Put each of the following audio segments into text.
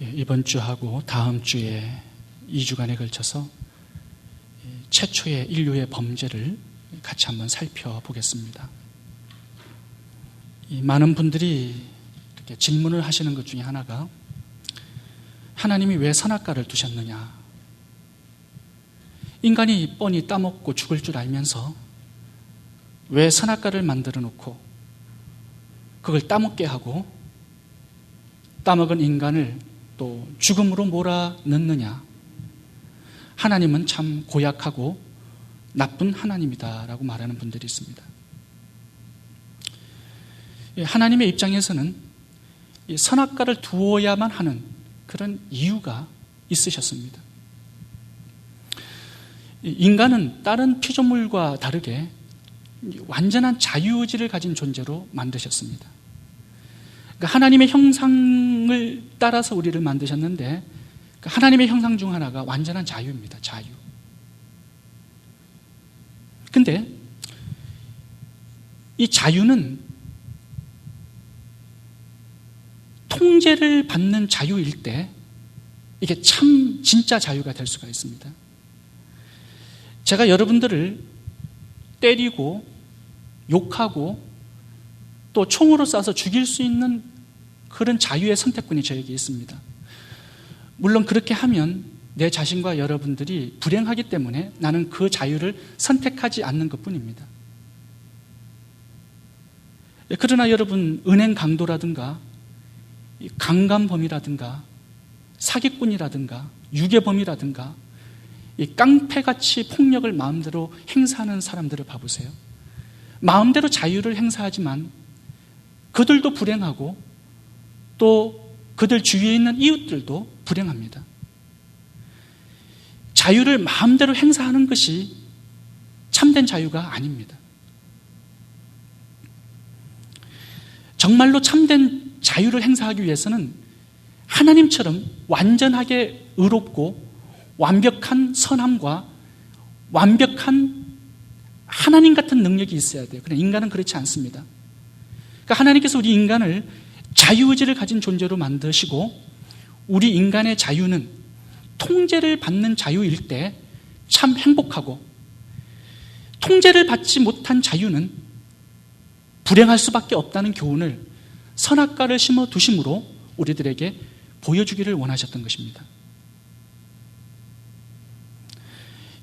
이번 주하고 다음 주에 2주간에 걸쳐서 최초의 인류의 범죄를 같이 한번 살펴보겠습니다. 많은 분들이 이렇게 질문을 하시는 것 중에 하나가 하나님이 왜 선악과를 두셨느냐? 인간이 뻔히 따먹고 죽을 줄 알면서 왜 선악과를 만들어 놓고 그걸 따먹게 하고 따먹은 인간을 또 죽음으로 몰아넣느냐? 하나님은 참 고약하고 나쁜 하나님이다라고 말하는 분들이 있습니다. 하나님의 입장에서는 선악과를 두어야만 하는 그런 이유가 있으셨습니다. 인간은 다른 피조물과 다르게 완전한 자유의지를 가진 존재로 만드셨습니다. 그러니까 하나님의 형상을 따라서 우리를 만드셨는데 하나님의 형상 중 하나가 완전한 자유입니다. 자유. 근데 이 자유는 통제를 받는 자유일 때 이게 참 진짜 자유가 될 수가 있습니다. 제가 여러분들을 때리고 욕하고 또 총으로 쏴서 죽일 수 있는 그런 자유의 선택권이 저에게 있습니다. 물론 그렇게 하면 내 자신과 여러분들이 불행하기 때문에 나는 그 자유를 선택하지 않는 것뿐입니다. 그러나 여러분, 은행 강도라든가 강간범이라든가 사기꾼이라든가 유괴범이라든가 이 깡패같이 폭력을 마음대로 행사하는 사람들을 봐보세요. 마음대로 자유를 행사하지만 그들도 불행하고 또 그들 주위에 있는 이웃들도 불행합니다. 자유를 마음대로 행사하는 것이 참된 자유가 아닙니다. 정말로 참된 자유를 행사하기 위해서는 하나님처럼 완전하게 의롭고 완벽한 선함과 완벽한 하나님 같은 능력이 있어야 돼요. 그러나 인간은 그렇지 않습니다. 그러니까 하나님께서 우리 인간을 자유의지를 가진 존재로 만드시고 우리 인간의 자유는 통제를 받는 자유일 때 참 행복하고 통제를 받지 못한 자유는 불행할 수밖에 없다는 교훈을 선악과를 심어 두심으로 우리들에게 보여주기를 원하셨던 것입니다.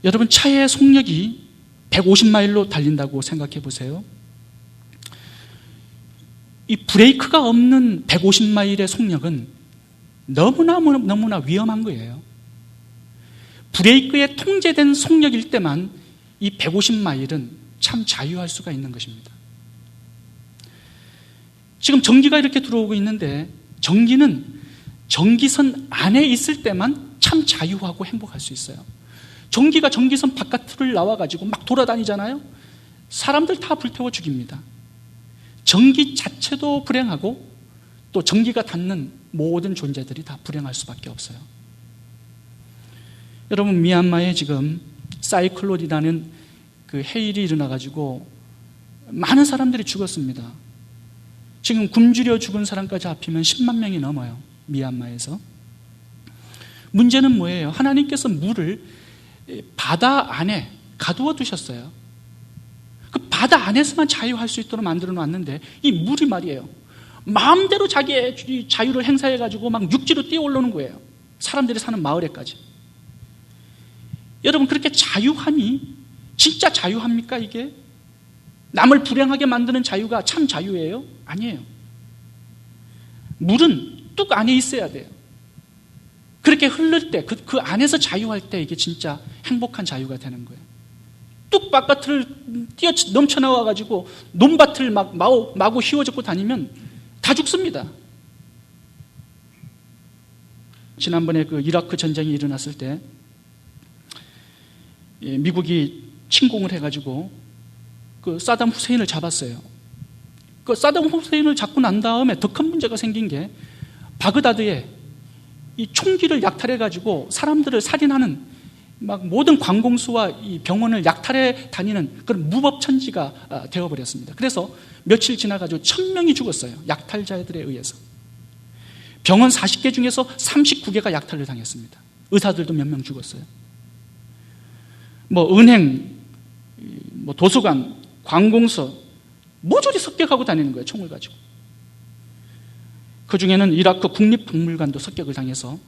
여러분, 차의 속력이 150마일로 달린다고 생각해 보세요. 이 브레이크가 없는 150마일의 속력은 너무나 위험한 거예요. 브레이크에 통제된 속력일 때만 이 150마일은 참 자유할 수가 있는 것입니다. 지금 전기가 이렇게 들어오고 있는데 전기는 전기선 안에 있을 때만 참 자유하고 행복할 수 있어요. 전기가 전기선 바깥을 나와가지고 막 돌아다니잖아요. 사람들 다 불태워 죽입니다. 전기 자체도 불행하고 또 전기가 닿는 모든 존재들이 다 불행할 수밖에 없어요. 여러분, 미얀마에 지금 사이클론이라는 그 해일이 일어나가지고 많은 사람들이 죽었습니다. 지금 굶주려 죽은 사람까지 합히면 10만 명이 넘어요. 미얀마에서. 문제는 뭐예요? 하나님께서 물을 바다 안에 가두어 두셨어요. 그 바다 안에서만 자유할 수 있도록 만들어 놨는데 이 물이 말이에요, 마음대로 자기의 자유를 행사해가지고 막 육지로 뛰어 올라오는 거예요. 사람들이 사는 마을에까지. 여러분, 그렇게 자유함이 진짜 자유합니까? 이게 남을 불행하게 만드는 자유가 참 자유예요? 아니에요. 물은 뚝 안에 있어야 돼요. 그렇게 흐를 때, 그 안에서 자유할 때 이게 진짜 행복한 자유가 되는 거예요. 뚝 바깥을 뛰어 넘쳐나와가지고 논밭을 마구 휘어잡고 다니면 다 죽습니다. 지난번에 그 이라크 전쟁이 일어났을 때 미국이 침공을 해가지고 그 사담 후세인을 잡았어요. 그 사담 후세인을 잡고 난 다음에 더 큰 문제가 생긴 게 바그다드에 이 총기를 약탈해가지고 사람들을 살인하는 막 모든 관공수와 이 병원을 약탈해 다니는 그런 무법천지가 되어버렸습니다. 그래서 며칠 지나가지고 1000명이 죽었어요. 약탈자들에 의해서. 병원 40개 중에서 39개가 약탈을 당했습니다. 의사들도 몇 명 죽었어요. 은행, 도서관, 관공서 모조리 습격하고 다니는 거예요. 총을 가지고. 그 중에는 이라크 국립박물관도 습격을 당해서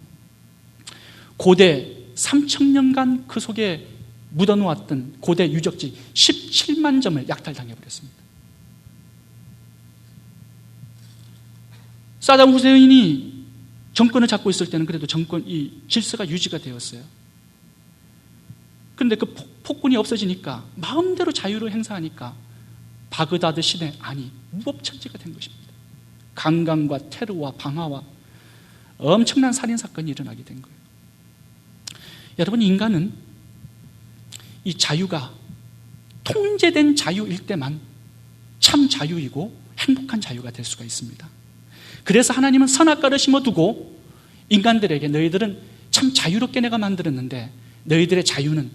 고대 3,000년간 그 속에 묻어놓았던 고대 유적지 17만 점을 약탈당해버렸습니다. 사담 후세인이 정권을 잡고 있을 때는 그래도 이 질서가 유지가 되었어요. 그런데 그 폭군이 없어지니까 마음대로 자유를 행사하니까 바그다드 시내 안이 무법천지가 된 것입니다. 강간과 테러와 방화와 엄청난 살인사건이 일어나게 된 거예요. 여러분, 인간은 이 자유가 통제된 자유일 때만 참 자유이고 행복한 자유가 될 수가 있습니다. 그래서 하나님은 선악과를 심어두고 인간들에게 너희들은 참 자유롭게 내가 만들었는데 너희들의 자유는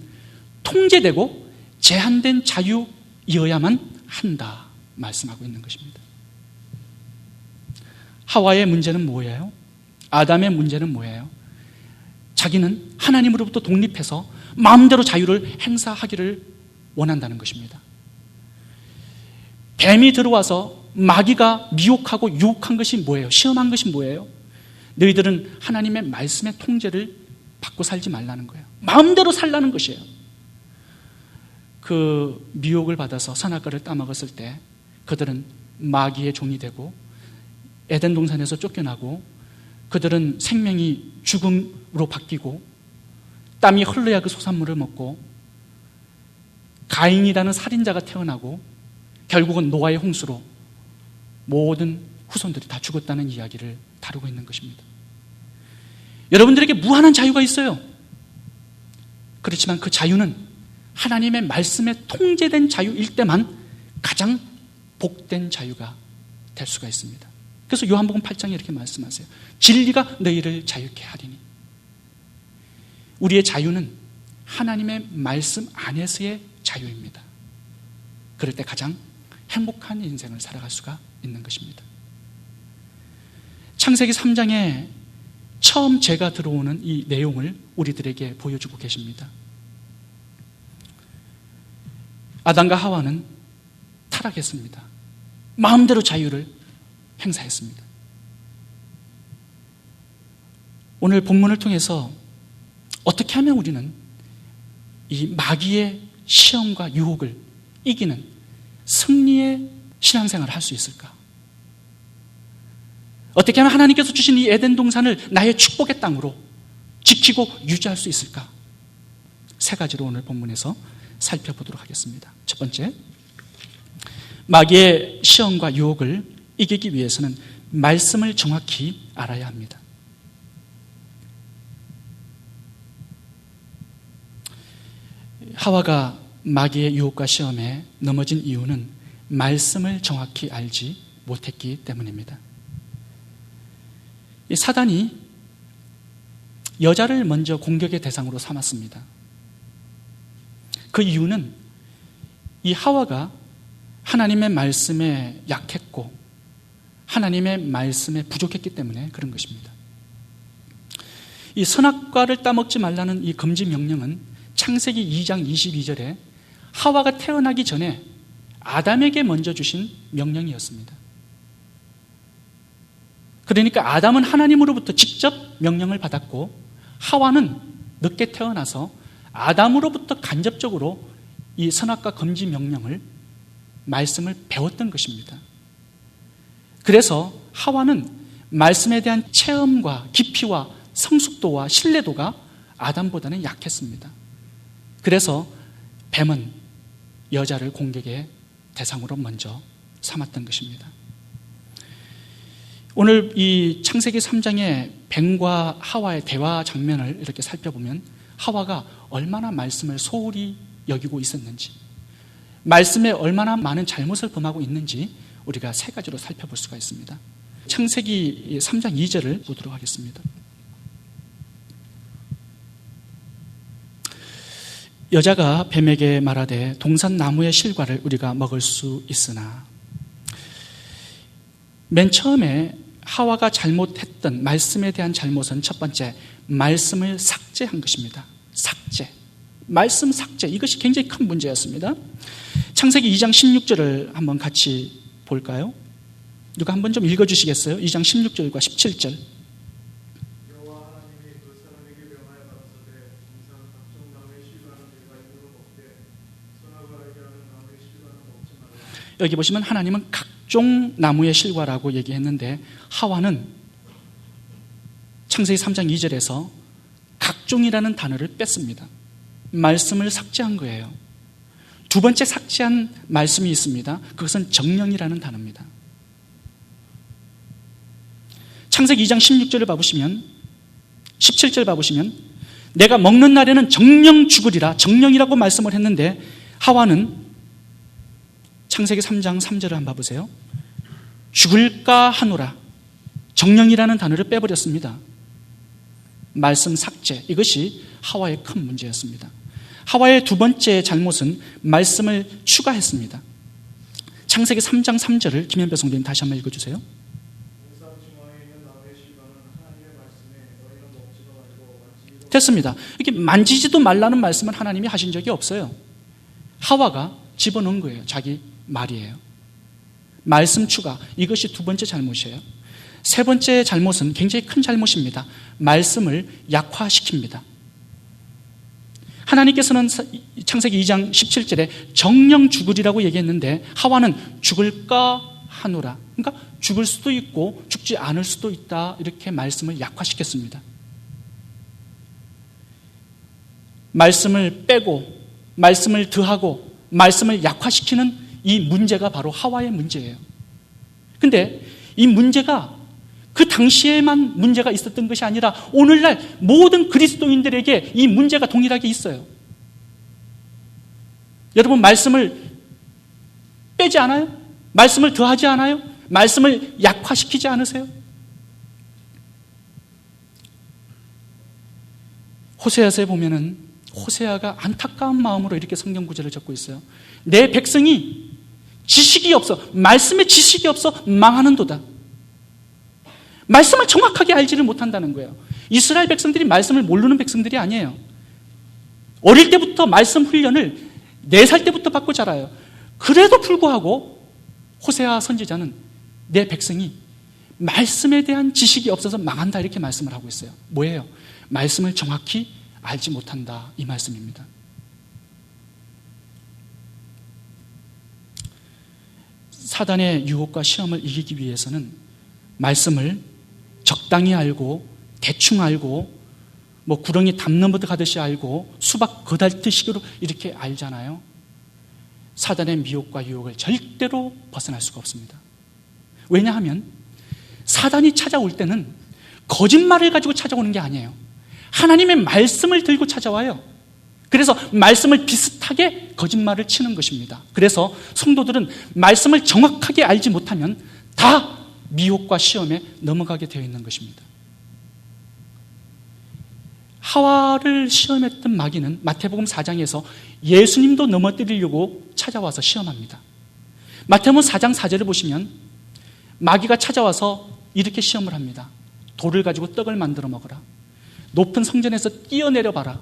통제되고 제한된 자유이어야만 한다 말씀하고 있는 것입니다. 하와의 문제는 뭐예요? 아담의 문제는 뭐예요? 자기는 하나님으로부터 독립해서 마음대로 자유를 행사하기를 원한다는 것입니다. 뱀이 들어와서 마귀가 미혹하고 유혹한 것이 뭐예요? 시험한 것이 뭐예요? 너희들은 하나님의 말씀의 통제를 받고 살지 말라는 거예요. 마음대로 살라는 것이에요. 그 미혹을 받아서 선악과를 따먹었을 때 그들은 마귀의 종이 되고 에덴 동산에서 쫓겨나고 그들은 생명이 죽음으로 바뀌고 땀이 흘러야 그 소산물을 먹고 가인이라는 살인자가 태어나고 결국은 노아의 홍수로 모든 후손들이 다 죽었다는 이야기를 다루고 있는 것입니다. 여러분들에게 무한한 자유가 있어요. 그렇지만 그 자유는 하나님의 말씀에 통제된 자유일 때만 가장 복된 자유가 될 수가 있습니다. 그래서 요한복음 8장에 이렇게 말씀하세요. 진리가 너희를 자유케 하리니. 우리의 자유는 하나님의 말씀 안에서의 자유입니다. 그럴 때 가장 행복한 인생을 살아갈 수가 있는 것입니다. 창세기 3장에 처음 죄가 들어오는 이 내용을 우리들에게 보여주고 계십니다. 아담과 하와는 타락했습니다. 마음대로 자유를 행사했습니다. 오늘 본문을 통해서 어떻게 하면 우리는 이 마귀의 시험과 유혹을 이기는 승리의 신앙생활을 할 수 있을까? 어떻게 하면 하나님께서 주신 이 에덴 동산을 나의 축복의 땅으로 지키고 유지할 수 있을까? 세 가지로 오늘 본문에서 살펴보도록 하겠습니다. 첫 번째, 마귀의 시험과 유혹을 이기기 위해서는 말씀을 정확히 알아야 합니다. 하와가 마귀의 유혹과 시험에 넘어진 이유는 말씀을 정확히 알지 못했기 때문입니다. 이 사단이 여자를 먼저 공격의 대상으로 삼았습니다. 그 이유는 이 하와가 하나님의 말씀에 약했고 하나님의 말씀에 부족했기 때문에 그런 것입니다. 이 선악과를 따먹지 말라는 이 금지 명령은 창세기 2장 22절에 하와가 태어나기 전에 아담에게 먼저 주신 명령이었습니다. 그러니까 아담은 하나님으로부터 직접 명령을 받았고 하와는 늦게 태어나서 아담으로부터 간접적으로 이 선악과 금지 명령을 말씀을 배웠던 것입니다. 그래서 하와는 말씀에 대한 체험과 깊이와 성숙도와 신뢰도가 아담보다는 약했습니다. 그래서 뱀은 여자를 공격의 대상으로 먼저 삼았던 것입니다. 오늘 이 창세기 3장의 뱀과 하와의 대화 장면을 이렇게 살펴보면 하와가 얼마나 말씀을 소홀히 여기고 있었는지, 말씀에 얼마나 많은 잘못을 범하고 있는지 우리가 세 가지로 살펴볼 수가 있습니다. 창세기 3장 2절을 보도록 하겠습니다. 여자가 뱀에게 말하되 동산 나무의 실과를 우리가 먹을 수 있으나. 맨 처음에 하와가 잘못했던 말씀에 대한 잘못은 첫 번째, 말씀을 삭제한 것입니다. 삭제. 말씀 삭제. 이것이 굉장히 큰 문제였습니다. 창세기 2장 16절을 한번 같이 볼까요? 누가 한번 좀 읽어주시겠어요? 2장 16절과 17절. 여기 보시면 하나님은 각종 나무의 실과라고 얘기했는데 하와는 창세기 3장 2절에서 각종이라는 단어를 뺐습니다. 말씀을 삭제한 거예요. 두 번째 삭제한 말씀이 있습니다. 그것은 정령이라는 단어입니다. 창세기 2장 16절을 봐보시면 17절 봐보시면 내가 먹는 날에는 정령 죽으리라, 정령이라고 말씀을 했는데 하와는 창세기 3장 3절을 한번 봐보세요. 죽을까 하노라, 정령이라는 단어를 빼버렸습니다. 말씀 삭제, 이것이 하와의 큰 문제였습니다. 하와의 두 번째 잘못은 말씀을 추가했습니다. 창세기 3장 3절을 김현배 성도님 다시 한번 읽어주세요. 됐습니다. 이렇게 만지지도 말라는 말씀을 하나님이 하신 적이 없어요. 하와가 집어넣은 거예요. 자기 말이에요. 말씀 추가, 이것이 두 번째 잘못이에요. 세 번째 잘못은 굉장히 큰 잘못입니다. 말씀을 약화시킵니다. 하나님께서는 창세기 2장 17절에 정령 죽으리라고 얘기했는데 하와는 죽을까 하노라, 그러니까 죽을 수도 있고 죽지 않을 수도 있다, 이렇게 말씀을 약화시켰습니다. 말씀을 빼고 말씀을 더하고 말씀을 약화시키는 이 문제가 바로 하와의 문제예요. 근데 이 문제가 그 당시에만 문제가 있었던 것이 아니라 오늘날 모든 그리스도인들에게 이 문제가 동일하게 있어요. 여러분, 말씀을 빼지 않아요? 말씀을 더하지 않아요? 말씀을 약화시키지 않으세요? 호세아서에 보면은 호세아가 안타까운 마음으로 이렇게 성경 구절을 적고 있어요. 내 백성이 지식이 없어, 말씀에 지식이 없어 망하는도다. 말씀을 정확하게 알지를 못한다는 거예요. 이스라엘 백성들이 말씀을 모르는 백성들이 아니에요. 어릴 때부터 말씀 훈련을 4살 때부터 받고 자라요. 그래도 불구하고 호세아 선지자는 내 백성이 말씀에 대한 지식이 없어서 망한다, 이렇게 말씀을 하고 있어요. 뭐예요? 말씀을 정확히 알지 못한다, 이 말씀입니다. 사단의 유혹과 시험을 이기기 위해서는 말씀을 적당히 알고 대충 알고 뭐 구렁이 담 넘어가듯이 알고 수박 거달듯이로 이렇게 알잖아요. 사단의 미혹과 유혹을 절대로 벗어날 수가 없습니다. 왜냐하면 사단이 찾아올 때는 거짓말을 가지고 찾아오는 게 아니에요. 하나님의 말씀을 들고 찾아와요. 그래서 말씀을 비슷하게 거짓말을 치는 것입니다. 그래서 성도들은 말씀을 정확하게 알지 못하면 다 미혹과 시험에 넘어가게 되어 있는 것입니다. 하와를 시험했던 마귀는 마태복음 4장에서 예수님도 넘어뜨리려고 찾아와서 시험합니다. 마태복음 4장 4절을 보시면 마귀가 찾아와서 이렇게 시험을 합니다. 돌을 가지고 떡을 만들어 먹어라. 높은 성전에서 뛰어내려 봐라.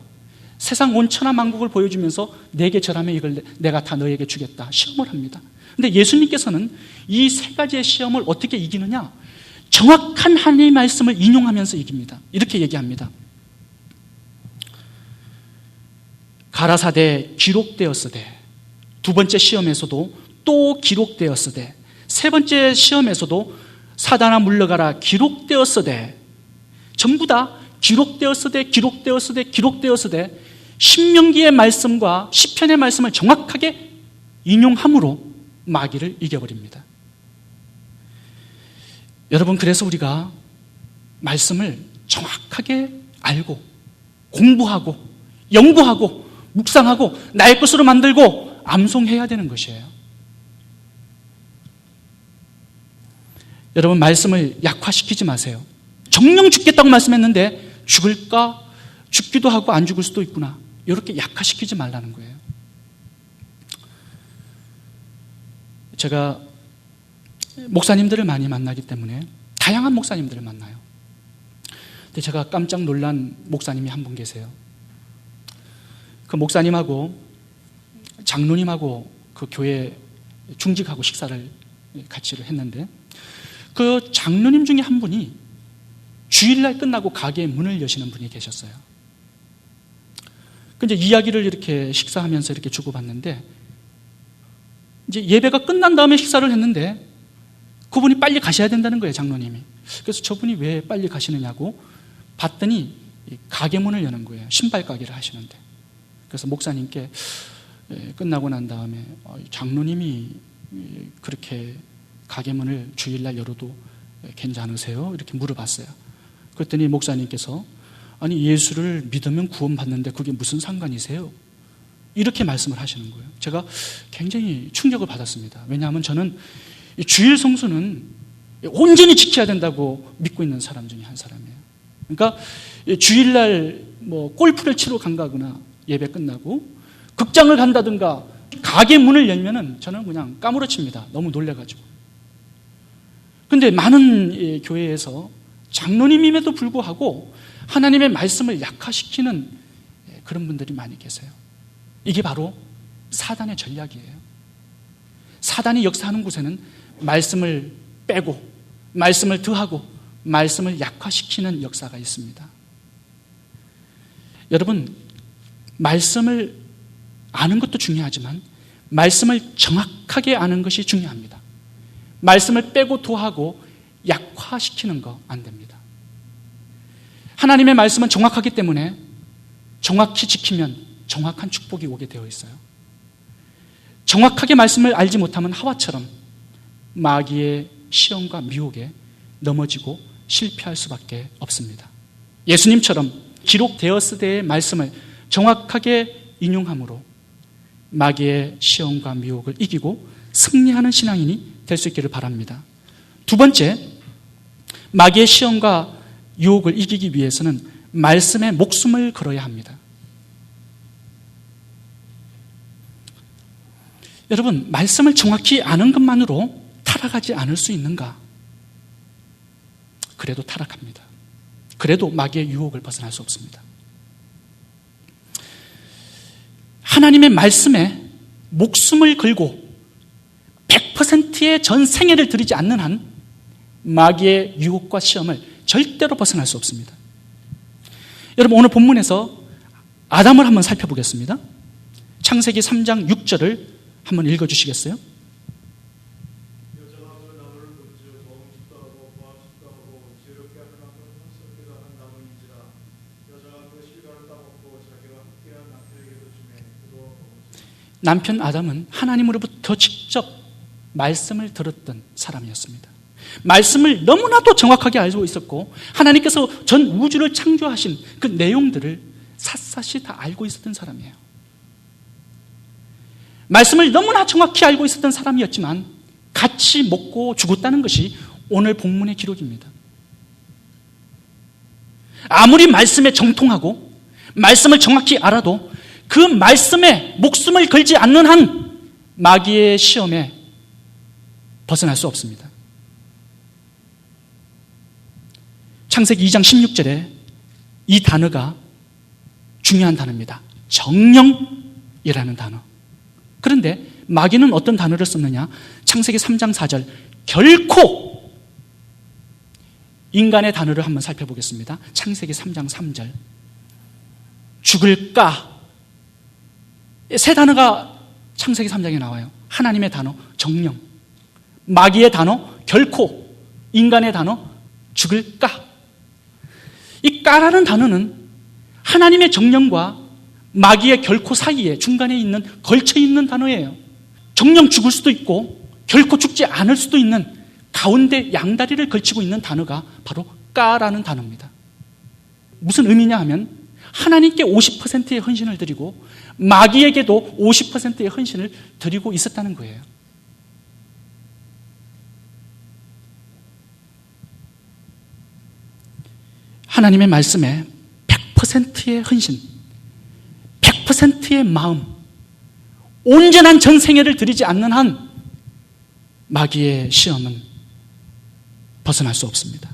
세상 온천하 만국을 보여주면서 내게 절하면 이걸 내가 다 너에게 주겠다. 시험을 합니다. 근데 예수님께서는 이 세 가지의 시험을 어떻게 이기느냐? 정확한 하나님의 말씀을 인용하면서 이깁니다. 이렇게 얘기합니다. 가라사대 기록되었으되, 두 번째 시험에서도 또 기록되었으되, 세 번째 시험에서도 사단아 물러가라 기록되었으되, 전부 다 기록되었으되 기록되었으되 기록되었으되 신명기의 말씀과 시편의 말씀을 정확하게 인용함으로 마귀를 이겨버립니다. 여러분, 그래서 우리가 말씀을 정확하게 알고 공부하고 연구하고 묵상하고 나의 것으로 만들고 암송해야 되는 것이에요. 여러분, 말씀을 약화시키지 마세요. 정령 죽겠다고 말씀했는데 죽을까? 죽기도 하고 안 죽을 수도 있구나, 이렇게 약화시키지 말라는 거예요. 제가 목사님들을 많이 만나기 때문에 다양한 목사님들을 만나요. 근데 제가 깜짝 놀란 목사님이 한 분 계세요. 그 목사님하고 장로님하고 그 교회 중직하고 식사를 같이 했는데, 그 장로님 중에 한 분이 주일날 끝나고 가게의 문을 여시는 분이 계셨어요. 그 이제 이야기를 이렇게 식사하면서 이렇게 주고받는데, 이제 예배가 끝난 다음에 식사를 했는데 그분이 빨리 가셔야 된다는 거예요, 장로님이. 그래서 저분이 왜 빨리 가시느냐고 봤더니 가게 문을 여는 거예요. 신발 가게를 하시는데. 그래서 목사님께 끝나고 난 다음에 장로님이 그렇게 가게 문을 주일날 열어도 괜찮으세요? 이렇게 물어봤어요. 그랬더니 목사님께서 아니, 예수를 믿으면 구원받는데 그게 무슨 상관이세요? 이렇게 말씀을 하시는 거예요. 제가 굉장히 충격을 받았습니다. 왜냐하면 저는 주일 성수는 온전히 지켜야 된다고 믿고 있는 사람 중에 한 사람이에요. 그러니까 주일날 뭐 골프를 치러 간다거나 예배 끝나고 극장을 간다든가 가게 문을 열면은 저는 그냥 까무러칩니다. 너무 놀래가지고. 근데 많은 교회에서 장로님임에도 불구하고 하나님의 말씀을 약화시키는 그런 분들이 많이 계세요. 이게 바로 사단의 전략이에요. 사단이 역사하는 곳에는 말씀을 빼고 말씀을 더하고 말씀을 약화시키는 역사가 있습니다. 여러분, 말씀을 아는 것도 중요하지만 말씀을 정확하게 아는 것이 중요합니다. 말씀을 빼고 더하고 약화시키는 거 안 됩니다. 하나님의 말씀은 정확하기 때문에 정확히 지키면 정확한 축복이 오게 되어 있어요. 정확하게 말씀을 알지 못하면 하와처럼 마귀의 시험과 미혹에 넘어지고 실패할 수밖에 없습니다. 예수님처럼 기록되었으되의 말씀을 정확하게 인용함으로 마귀의 시험과 미혹을 이기고 승리하는 신앙인이 될 수 있기를 바랍니다. 두 번째, 마귀의 시험과 유혹을 이기기 위해서는 말씀에 목숨을 걸어야 합니다. 여러분, 말씀을 정확히 아는 것만으로 타락하지 않을 수 있는가? 그래도 타락합니다. 그래도 마귀의 유혹을 벗어날 수 없습니다. 하나님의 말씀에 목숨을 걸고 100%의 전 생애를 들이지 않는 한 마귀의 유혹과 시험을 절대로 벗어날 수 없습니다. 여러분, 오늘 본문에서 아담을 한번 살펴보겠습니다. 창세기 3장 6절을 한번 읽어주시겠어요? 여자가 그 나무를 본즉 먹음직도 하고 보암직도 하고 지혜롭게 하는 나무는 헛스럽게도 하는 나무인지라. 여자가 그 실과를 따먹고 자기와 함께한 남편에게도 주매 그도 먹었으니. 남편 아담은 하나님으로부터 직접 말씀을 들었던 사람이었습니다. 말씀을 너무나도 정확하게 알고 있었고 하나님께서 전 우주를 창조하신 그 내용들을 샅샅이 다 알고 있었던 사람이에요. 말씀을 너무나 정확히 알고 있었던 사람이었지만 같이 먹고 죽었다는 것이 오늘 본문의 기록입니다. 아무리 말씀에 정통하고 말씀을 정확히 알아도 그 말씀에 목숨을 걸지 않는 한 마귀의 시험에 벗어날 수 없습니다. 창세기 2장 16절에 이 단어가 중요한 단어입니다. 정령이라는 단어. 그런데 마귀는 어떤 단어를 썼느냐? 창세기 3장 4절 결코, 인간의 단어를 한번 살펴보겠습니다. 창세기 3장 3절 죽을까? 세 단어가 창세기 3장에 나와요. 하나님의 단어 정령, 마귀의 단어 결코, 인간의 단어 죽을까? 이 까라는 단어는 하나님의 정령과 마귀의 결코 사이에 중간에 있는 걸쳐있는 단어예요. 정령 죽을 수도 있고 결코 죽지 않을 수도 있는 가운데 양다리를 걸치고 있는 단어가 바로 까라는 단어입니다. 무슨 의미냐 하면 하나님께 50%의 헌신을 드리고 마귀에게도 50%의 헌신을 드리고 있었다는 거예요. 하나님의 말씀에 100%의 헌신, 100%의 마음, 온전한 전생애를 드리지 않는 한 마귀의 시험은 벗어날 수 없습니다.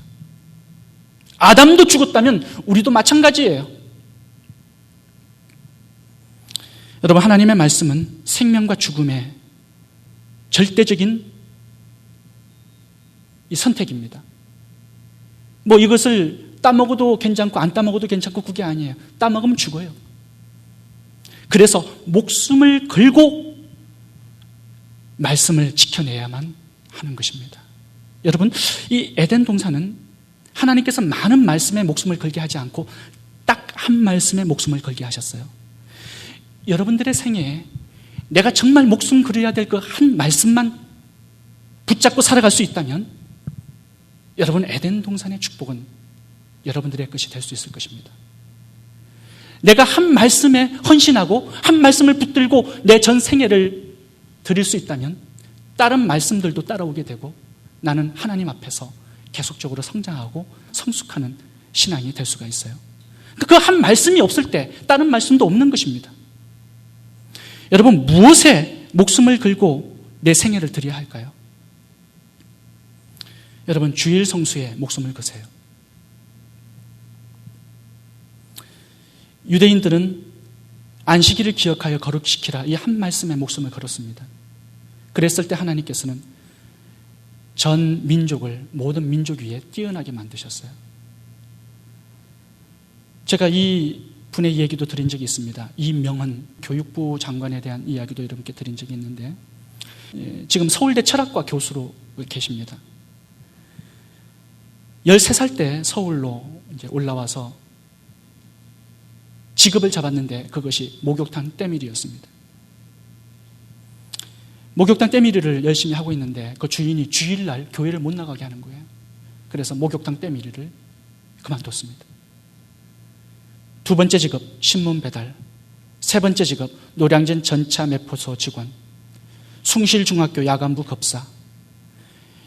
아담도 죽었다면 우리도 마찬가지예요. 여러분, 하나님의 말씀은 생명과 죽음의 절대적인 이 선택입니다. 뭐 이것을 따먹어도 괜찮고 안 따먹어도 괜찮고 그게 아니에요. 따먹으면 죽어요. 그래서 목숨을 걸고 말씀을 지켜내야만 하는 것입니다. 여러분, 이 에덴 동산은 하나님께서 많은 말씀에 목숨을 걸게 하지 않고 딱 한 말씀에 목숨을 걸게 하셨어요. 여러분들의 생애에 내가 정말 목숨 걸어야 될 그 한 말씀만 붙잡고 살아갈 수 있다면 여러분, 에덴 동산의 축복은 여러분들의 것이 될 수 있을 것입니다. 내가 한 말씀에 헌신하고 한 말씀을 붙들고 내 전 생애를 드릴 수 있다면 다른 말씀들도 따라오게 되고 나는 하나님 앞에서 계속적으로 성장하고 성숙하는 신앙이 될 수가 있어요. 그 한 말씀이 없을 때 다른 말씀도 없는 것입니다. 여러분, 무엇에 목숨을 걸고 내 생애를 드려야 할까요? 여러분, 주일 성수에 목숨을 거세요. 유대인들은 안식일을 기억하여 거룩시키라 이 한 말씀에 목숨을 걸었습니다. 그랬을 때 하나님께서는 전 민족을 모든 민족 위에 뛰어나게 만드셨어요. 제가 이 분의 얘기도 드린 적이 있습니다. 이명헌 교육부 장관에 대한 이야기도 여러분께 드린 적이 있는데 지금 서울대 철학과 교수로 계십니다. 13살 때 서울로 이제 올라와서 직업을 잡았는데 그것이 목욕탕 때밀이였습니다. 목욕탕 때밀이를 열심히 하고 있는데 그 주인이 주일날 교회를 못 나가게 하는 거예요. 그래서 목욕탕 때밀이를 그만뒀습니다. 두 번째 직업, 신문 배달. 세 번째 직업, 노량진 전차 매포소 직원. 숭실중학교 야간부 급사.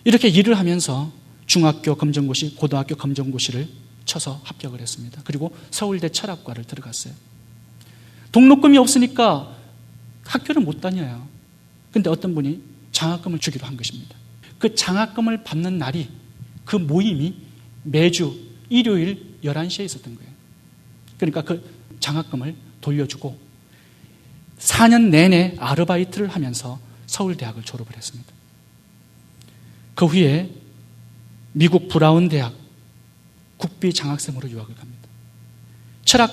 이렇게 일을 하면서 중학교 검정고시, 고등학교 검정고시를 쳐서 합격을 했습니다. 그리고 서울대 철학과를 들어갔어요. 등록금이 없으니까 학교를 못 다녀요. 근데 어떤 분이 장학금을 주기로 한 것입니다. 그 장학금을 받는 날이, 그 모임이 매주 일요일 11시에 있었던 거예요. 그러니까 그 장학금을 돌려주고 4년 내내 아르바이트를 하면서 서울대학을 졸업을 했습니다. 그 후에 미국 브라운 대학 국비 장학생으로 유학을 갑니다. 철학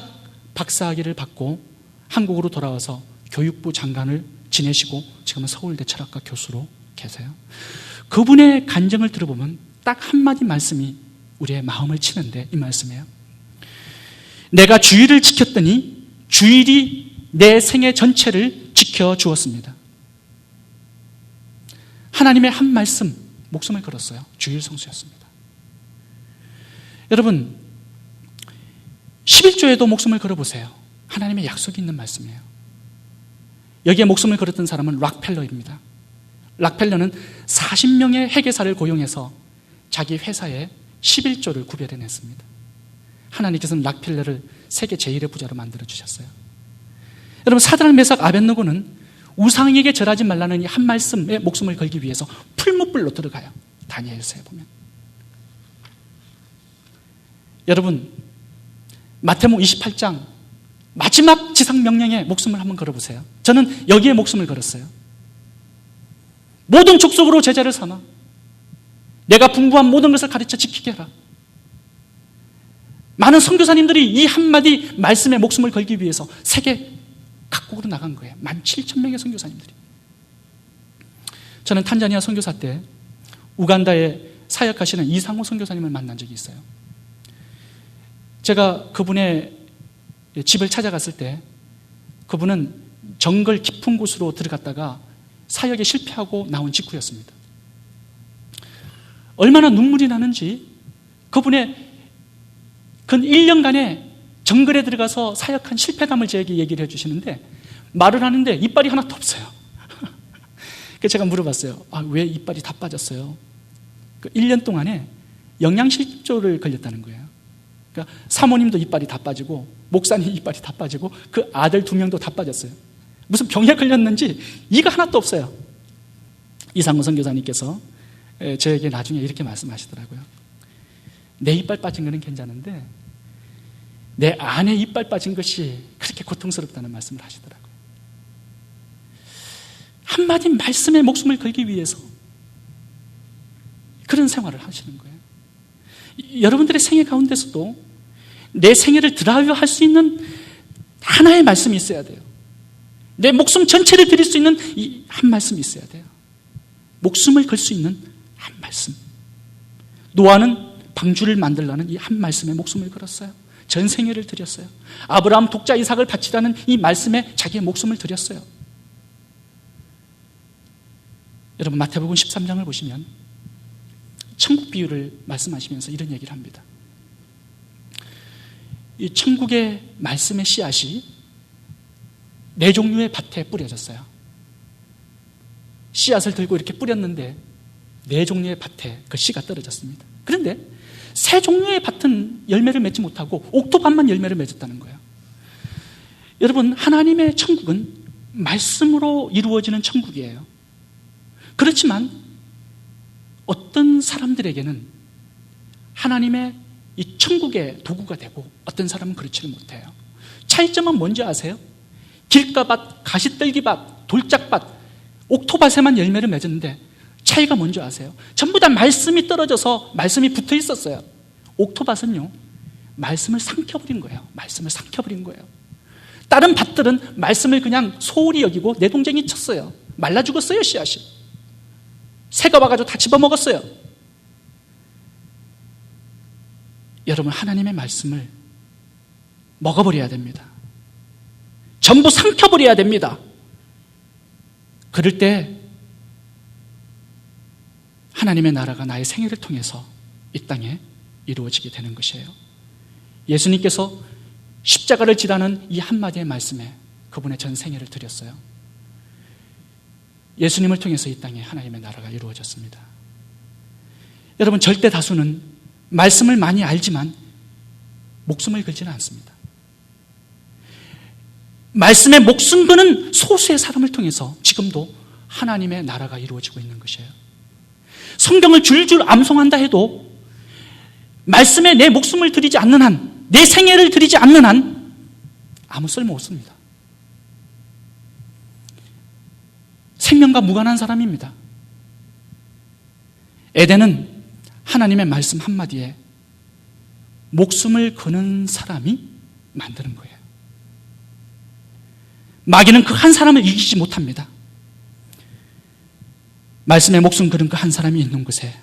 박사학위를 받고 한국으로 돌아와서 교육부 장관을 지내시고 지금은 서울대 철학과 교수로 계세요. 그분의 간증을 들어보면 딱 한마디 말씀이 우리의 마음을 치는데 이 말씀이에요. 내가 주일을 지켰더니 주일이 내 생애 전체를 지켜주었습니다. 하나님의 한 말씀, 목숨을 걸었어요. 주일 성수였습니다. 여러분, 11조에도 목숨을 걸어보세요. 하나님의 약속이 있는 말씀이에요. 여기에 목숨을 걸었던 사람은 락펠러입니다. 락펠러는 40명의 회계사를 고용해서 자기 회사에 11조를 구별해냈습니다. 하나님께서는 락펠러를 세계 제1의 부자로 만들어주셨어요. 여러분, 사드락 메삭 아벳느고는 우상에게 절하지 말라는 이 한 말씀에 목숨을 걸기 위해서 풀무불로 들어가요. 다니엘서에 보면. 여러분, 마태복음 28장 마지막 지상명령에 목숨을 한번 걸어보세요. 저는 여기에 목숨을 걸었어요. 모든 족속으로 제자를 삼아 내가 분부한 모든 것을 가르쳐 지키게 하라. 많은 선교사님들이 이 한마디 말씀에 목숨을 걸기 위해서 세계 각국으로 나간 거예요. 17,000명의 선교사님들이. 저는 탄자니아 선교사 때 우간다에 사역하시는 이상호 선교사님을 만난 적이 있어요. 제가 그분의 집을 찾아갔을 때 그분은 정글 깊은 곳으로 들어갔다가 사역에 실패하고 나온 직후였습니다. 얼마나 눈물이 나는지 그분의 근 1년간의 정글에 들어가서 사역한 실패담을 저에게 얘기를 해주시는데 말을 하는데 이빨이 하나도 없어요. 그래서 제가 물어봤어요. 왜 이빨이 다 빠졌어요? 그 1년 동안에 영양실조를 걸렸다는 거예요. 그러니까 사모님도 이빨이 다 빠지고 목사님 이빨이 다 빠지고 그 아들 2명도 다 빠졌어요. 무슨 병에 걸렸는지 이가 하나도 없어요. 이상호 선교사님께서 저에게 나중에 이렇게 말씀하시더라고요. 내 이빨 빠진 거는 괜찮은데 내 아내 이빨 빠진 것이 그렇게 고통스럽다는 말씀을 하시더라고요. 한마디 말씀에 목숨을 걸기 위해서 그런 생활을 하시는 거예요. 여러분들의 생애 가운데서도 내 생애를 드라이브할 수 있는 하나의 말씀이 있어야 돼요. 내 목숨 전체를 드릴 수 있는 이 한 말씀이 있어야 돼요. 목숨을 걸 수 있는 한 말씀. 노아는 방주를 만들라는 이 한 말씀에 목숨을 걸었어요. 전 생애를 드렸어요. 아브라함 독자 이삭을 바치라는 이 말씀에 자기의 목숨을 드렸어요. 여러분 마태복음 13장을 보시면 천국 비유를 말씀하시면서 이런 얘기를 합니다. 이 천국의 말씀의 씨앗이 4종류의 밭에 뿌려졌어요. 씨앗을 들고 이렇게 뿌렸는데 4종류의 밭에 그 씨가 떨어졌습니다. 그런데 3종류의 밭은 열매를 맺지 못하고 옥토밭만 열매를 맺었다는 거예요. 여러분 하나님의 천국은 말씀으로 이루어지는 천국이에요. 그렇지만 어떤 사람들에게는 하나님의 이 천국의 도구가 되고 어떤 사람은 그렇지를 못해요. 차이점은 뭔지 아세요? 길가밭, 가시떨기밭, 돌짝밭, 옥토밭에만 열매를 맺었는데 차이가 뭔지 아세요? 전부 다 말씀이 떨어져서 말씀이 붙어 있었어요. 옥토밭은요, 말씀을 삼켜버린 거예요. 말씀을 삼켜버린 거예요. 다른 밭들은 말씀을 그냥 소홀히 여기고 내동쟁이 쳤어요. 말라 죽었어요, 씨앗이. 새가 와가지고 다 집어먹었어요. 여러분 하나님의 말씀을 먹어버려야 됩니다. 전부 삼켜버려야 됩니다. 그럴 때 하나님의 나라가 나의 생애를 통해서 이 땅에 이루어지게 되는 것이에요. 예수님께서 십자가를 지라는 이 한마디의 말씀에 그분의 전 생애를 드렸어요. 예수님을 통해서 이 땅에 하나님의 나라가 이루어졌습니다. 여러분 절대 다수는 말씀을 많이 알지만 목숨을 걸지는 않습니다. 말씀에 목숨 거는 소수의 사람을 통해서 지금도 하나님의 나라가 이루어지고 있는 것이에요. 성경을 줄줄 암송한다 해도 말씀에 내 목숨을 드리지 않는 한, 내 생애를 드리지 않는 한 아무 쓸모 없습니다. 생명과 무관한 사람입니다. 에덴은 하나님의 말씀 한마디에 목숨을 거는 사람이 만드는 거예요. 마귀는 그 한 사람을 이기지 못합니다. 말씀에 목숨 걸은 그 한 사람이 있는 곳에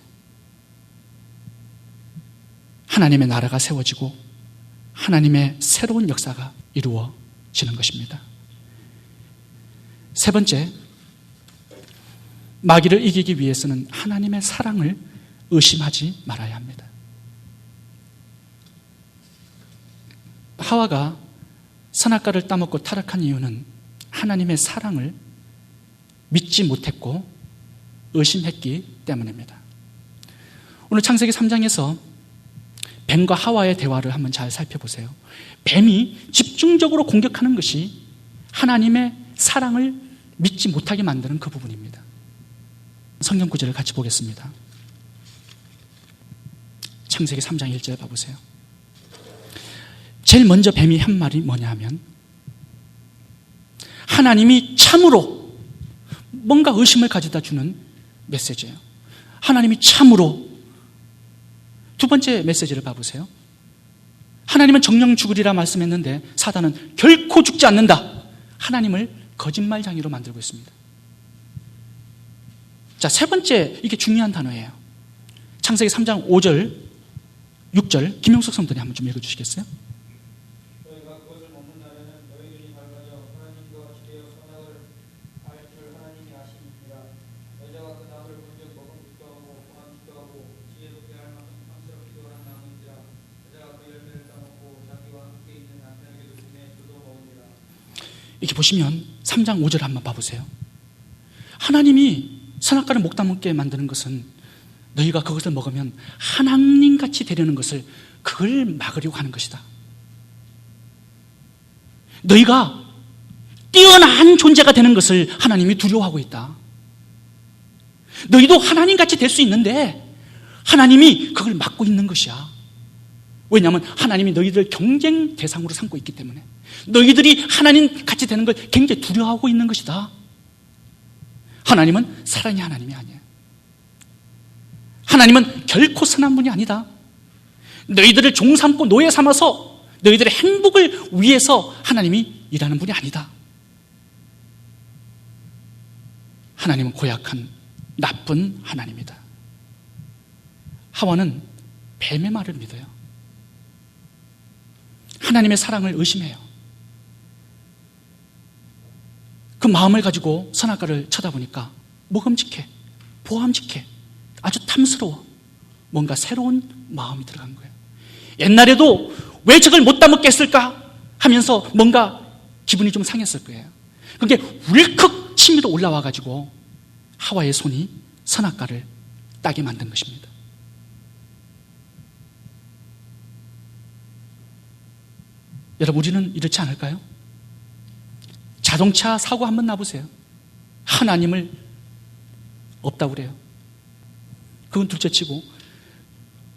하나님의 나라가 세워지고 하나님의 새로운 역사가 이루어지는 것입니다. 세 번째, 마귀를 이기기 위해서는 하나님의 사랑을 의심하지 말아야 합니다. 하와가 선악과를 따먹고 타락한 이유는 하나님의 사랑을 믿지 못했고 의심했기 때문입니다. 오늘 창세기 3장에서 뱀과 하와의 대화를 한번 잘 살펴보세요. 뱀이 집중적으로 공격하는 것이 하나님의 사랑을 믿지 못하게 만드는 그 부분입니다. 성경 구절을 같이 보겠습니다. 창세기 3장 1절 봐보세요. 제일 먼저 뱀이 한 말이 뭐냐 하면 하나님이 참으로 뭔가 의심을 가져다 주는 메시지예요. 하나님이 참으로. 두 번째 메시지를 봐보세요. 하나님은 정령 죽으리라 말씀했는데 사단은 결코 죽지 않는다. 하나님을 거짓말장이로 만들고 있습니다. 자, 세 번째, 이게 중요한 단어예요. 창세기 3장 5절, 6절, 김용석 성도님 한번 좀 읽어주시겠어요? 너희가 그것을 먹는 날에는 너희 눈이 밝아져 하나님과 같이 되어 선악을 알 줄 하나님이 아시니라. 여자가 그 나무를 본즉 먹음직도 하고 고함직도 하고 지혜롭게 할 만큼 탐스럽기도 한 나무인지라. 여자가 그 열매를 따먹고 자기와 함께 있는 남편에게도 주매 그도 먹으니라. 이렇게 보시면 3장 5절 한번 봐보세요. 하나님이 선악과를 못 따먹게 만드는 것은 너희가 그것을 먹으면 하나님같이 되려는 것을 그걸 막으려고 하는 것이다. 너희가 뛰어난 존재가 되는 것을 하나님이 두려워하고 있다. 너희도 하나님같이 될 수 있는데 하나님이 그걸 막고 있는 것이야. 왜냐하면 하나님이 너희들을 경쟁 대상으로 삼고 있기 때문에 너희들이 하나님같이 되는 걸 굉장히 두려워하고 있는 것이다. 하나님은 사랑의 하나님이 아니에요. 하나님은 결코 선한 분이 아니다. 너희들을 종 삼고 노예 삼아서 너희들의 행복을 위해서 하나님이 일하는 분이 아니다. 하나님은 고약한 나쁜 하나님이다. 하와는 뱀의 말을 믿어요. 하나님의 사랑을 의심해요. 그 마음을 가지고 선악과를 쳐다보니까 먹음직해, 보암직해, 아주 탐스러워. 뭔가 새로운 마음이 들어간 거예요. 옛날에도 왜 저걸 못 따먹겠을까 하면서 뭔가 기분이 좀 상했을 거예요. 그게 울컥 치밀어 올라와가지고 하와의 손이 선악과를 따게 만든 것입니다. 여러분, 우리는 이렇지 않을까요? 자동차 사고 한번 나보세요. 하나님을 없다고 그래요. 그건 둘째치고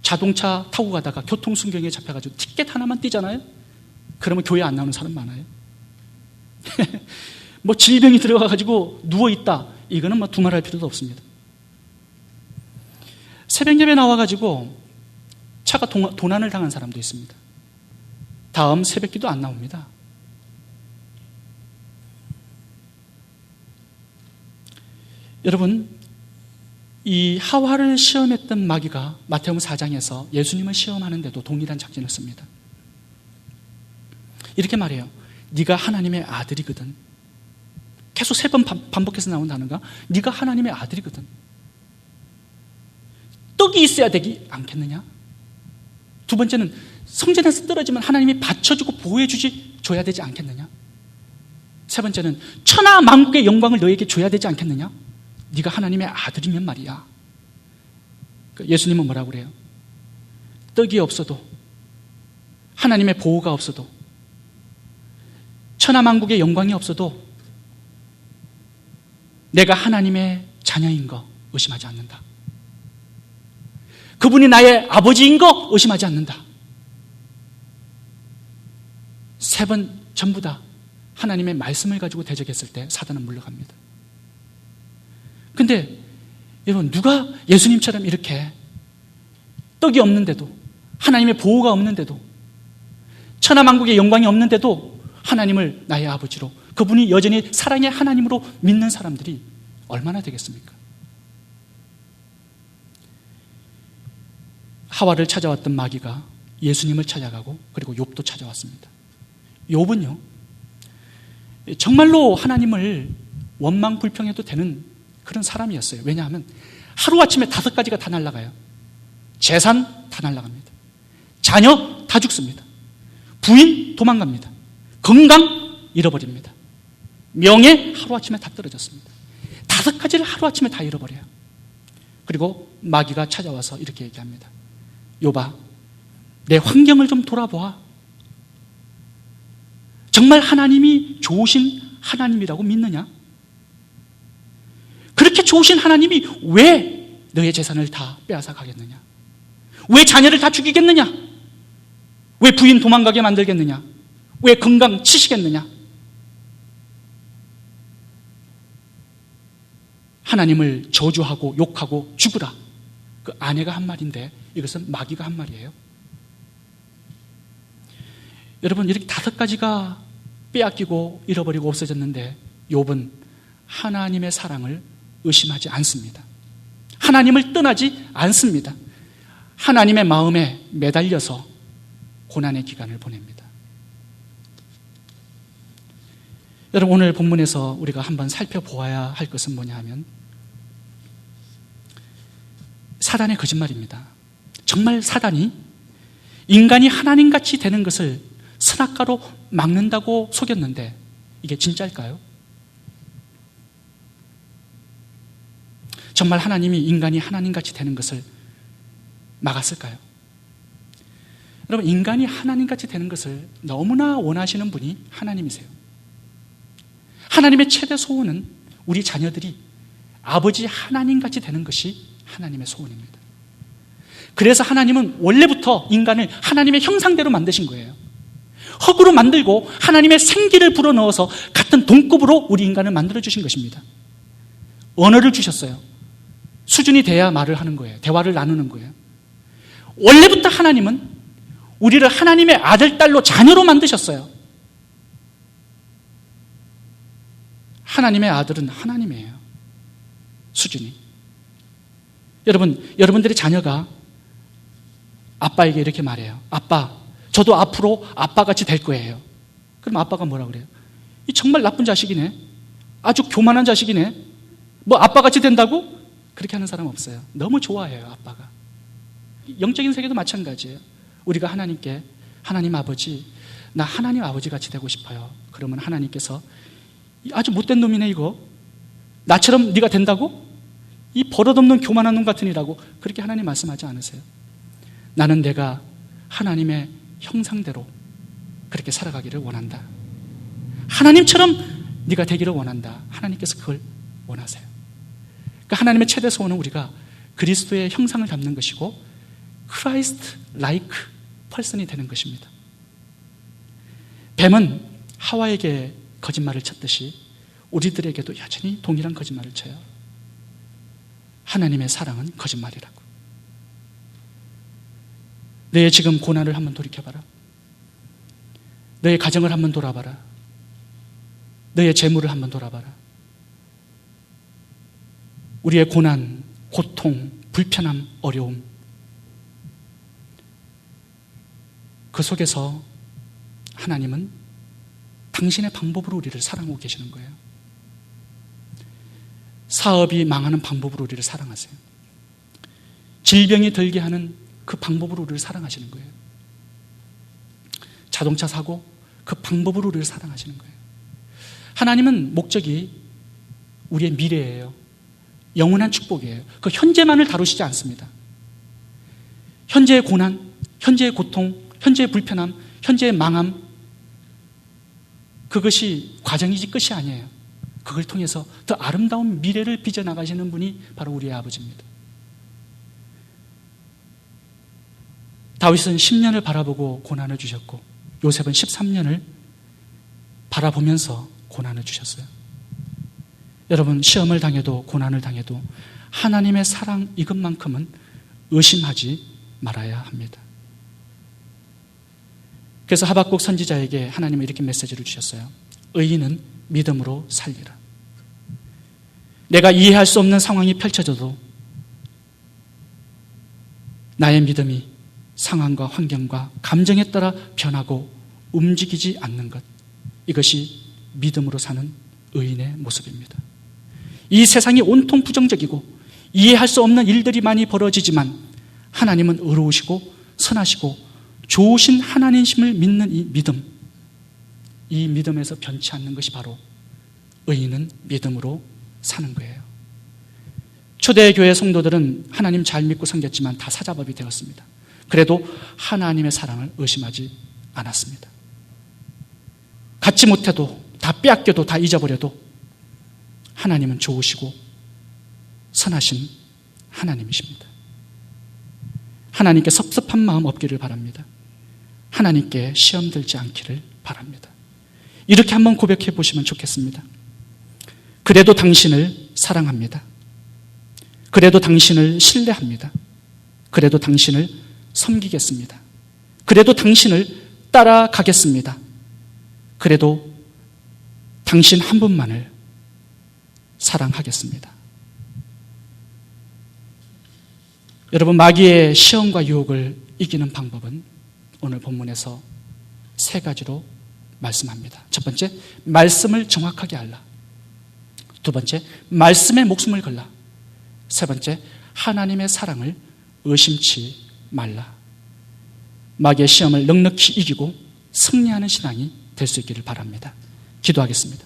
자동차 타고 가다가 교통순경에 잡혀가지고 티켓 하나만 띄잖아요. 그러면 교회 안 나오는 사람 많아요. 뭐 질병이 들어가가지고 누워있다, 이거는 뭐 두말할 필요도 없습니다. 새벽 예배 나와가지고 차가 도난을 당한 사람도 있습니다. 다음 새벽기도 안 나옵니다. 여러분, 이 하와를 시험했던 마귀가 마태복음 4장에서 예수님을 시험하는데도 동일한 작전을 씁니다. 이렇게 말해요. 네가 하나님의 아들이거든. 계속 3번 반복해서 나온 단어가 네가 하나님의 아들이거든. 떡이 있어야 되지 않겠느냐? 두 번째는 성전에서 떨어지면 하나님이 받쳐주고 보호해줘야 되지 않겠느냐? 세 번째는 천하 만국의 영광을 너에게 줘야 되지 않겠느냐? 네가 하나님의 아들이면 말이야. 예수님은 뭐라고 그래요? 떡이 없어도, 하나님의 보호가 없어도, 천하 만국의 영광이 없어도 내가 하나님의 자녀인 거 의심하지 않는다. 그분이 나의 아버지인 거 의심하지 않는다. 3번 전부 다 하나님의 말씀을 가지고 대적했을 때 사단은 물러갑니다. 근데 여러분, 누가 예수님처럼 이렇게 떡이 없는데도, 하나님의 보호가 없는데도, 천하만국의 영광이 없는데도 하나님을 나의 아버지로, 그분이 여전히 사랑의 하나님으로 믿는 사람들이 얼마나 되겠습니까? 하와를 찾아왔던 마귀가 예수님을 찾아가고 그리고 욥도 찾아왔습니다. 욥은요, 정말로 하나님을 원망 불평해도 되는 그런 사람이었어요. 왜냐하면 하루아침에 5가지가 다 날아가요. 재산 다 날아갑니다. 자녀 다 죽습니다. 부인 도망갑니다. 건강 잃어버립니다. 명예 하루아침에 다 떨어졌습니다. 5가지를 하루아침에 다 잃어버려요. 그리고 마귀가 찾아와서 이렇게 얘기합니다. 욥아, 내 환경을 좀 돌아보아. 정말 하나님이 좋으신 하나님이라고 믿느냐? 그렇게 좋으신 하나님이 왜 너의 재산을 다 빼앗아 가겠느냐? 왜 자녀를 다 죽이겠느냐? 왜 부인 도망가게 만들겠느냐? 왜 건강 치시겠느냐? 하나님을 저주하고 욕하고 죽으라. 그 아내가 한 말인데 이것은 마귀가 한 말이에요. 여러분, 이렇게 5가지가 빼앗기고 잃어버리고 없어졌는데 욥은 하나님의 사랑을 의심하지 않습니다. 하나님을 떠나지 않습니다. 하나님의 마음에 매달려서 고난의 기간을 보냅니다. 여러분, 오늘 본문에서 우리가 한번 살펴보아야 할 것은 뭐냐 하면 사단의 거짓말입니다. 정말 사단이 인간이 하나님같이 되는 것을 선악과로 막는다고 속였는데 이게 진짜일까요? 정말 하나님이 인간이 하나님같이 되는 것을 막았을까요? 여러분, 인간이 하나님같이 되는 것을 너무나 원하시는 분이 하나님이세요. 하나님의 최대 소원은 우리 자녀들이 아버지 하나님같이 되는 것이 하나님의 소원입니다. 그래서 하나님은 원래부터 인간을 하나님의 형상대로 만드신 거예요. 흙으로 만들고 하나님의 생기를 불어넣어서 같은 동급으로 우리 인간을 만들어주신 것입니다. 언어를 주셨어요. 수준이 돼야 말을 하는 거예요. 대화를 나누는 거예요. 원래부터 하나님은 우리를 하나님의 아들, 딸로 자녀로 만드셨어요. 하나님의 아들은 하나님이에요. 수준이. 여러분들의 자녀가 아빠에게 이렇게 말해요. 아빠, 저도 앞으로 아빠같이 될 거예요. 그럼 아빠가 뭐라 그래요? 이 정말 나쁜 자식이네. 아주 교만한 자식이네. 뭐 아빠같이 된다고? 그렇게 하는 사람 없어요. 너무 좋아해요, 아빠가. 영적인 세계도 마찬가지예요. 우리가 하나님께, 하나님 아버지, 나 하나님 아버지 같이 되고 싶어요. 그러면 하나님께서 아주 못된 놈이네 이거. 나처럼 네가 된다고? 이 버릇없는 교만한 놈 같으니라고. 그렇게 하나님 말씀하지 않으세요. 나는 내가 하나님의 형상대로 그렇게 살아가기를 원한다. 하나님처럼 네가 되기를 원한다. 하나님께서 그걸 원하세요. 그러니까 하나님의 최대 소원은 우리가 그리스도의 형상을 담는 것이고 Christ like person이 되는 것입니다. 뱀은 하와에게 거짓말을 쳤듯이 우리들에게도 여전히 동일한 거짓말을 쳐요. 하나님의 사랑은 거짓말이라고. 너의 지금 고난을 한번 돌이켜봐라. 너의 가정을 한번 돌아봐라. 너의 재물을 한번 돌아봐라. 우리의 고난, 고통, 불편함, 어려움, 그 속에서 하나님은 당신의 방법으로 우리를 사랑하고 계시는 거예요. 사업이 망하는 방법으로 우리를 사랑하세요. 질병이 들게 하는 그 방법으로 우리를 사랑하시는 거예요. 자동차 사고 그 방법으로 우리를 사랑하시는 거예요. 하나님은 목적이 우리의 미래예요. 영원한 축복이에요. 그 현재만을 다루시지 않습니다. 현재의 고난, 현재의 고통, 현재의 불편함, 현재의 망함, 그것이 과정이지 끝이 아니에요. 그걸 통해서 더 아름다운 미래를 빚어나가시는 분이 바로 우리의 아버지입니다. 다윗은 10년을 바라보고 고난을 주셨고 요셉은 13년을 바라보면서 고난을 주셨어요. 여러분, 시험을 당해도 고난을 당해도 하나님의 사랑 이것만큼은 의심하지 말아야 합니다. 그래서 하박국 선지자에게 하나님은 이렇게 메시지를 주셨어요. 의인은 믿음으로 살리라. 내가 이해할 수 없는 상황이 펼쳐져도 나의 믿음이 상황과 환경과 감정에 따라 변하고 움직이지 않는 것, 이것이 믿음으로 사는 의인의 모습입니다. 이 세상이 온통 부정적이고 이해할 수 없는 일들이 많이 벌어지지만 하나님은 의로우시고 선하시고 좋으신 하나님심을 믿는 이 믿음에서 변치 않는 것이 바로 의인은 믿음으로 사는 거예요. 초대교회 성도들은 하나님 잘 믿고 섬겼지만 다 사자밥이 되었습니다. 그래도 하나님의 사랑을 의심하지 않았습니다. 갖지 못해도, 다 빼앗겨도, 다 잊어버려도 하나님은 좋으시고 선하신 하나님이십니다. 하나님께 섭섭한 마음 없기를 바랍니다. 하나님께 시험 들지 않기를 바랍니다. 이렇게 한번 고백해 보시면 좋겠습니다. 그래도 당신을 사랑합니다. 그래도 당신을 신뢰합니다. 그래도 당신을 섬기겠습니다. 그래도 당신을 따라가겠습니다. 그래도 당신 한 분만을 사랑하겠습니다. 여러분, 마귀의 시험과 유혹을 이기는 방법은 오늘 본문에서 3가지로 말씀합니다. 첫 번째, 말씀을 정확하게 알라. 두 번째, 말씀에 목숨을 걸라. 세 번째, 하나님의 사랑을 의심치 말라. 마귀의 시험을 넉넉히 이기고 승리하는 신앙이 될 수 있기를 바랍니다. 기도하겠습니다.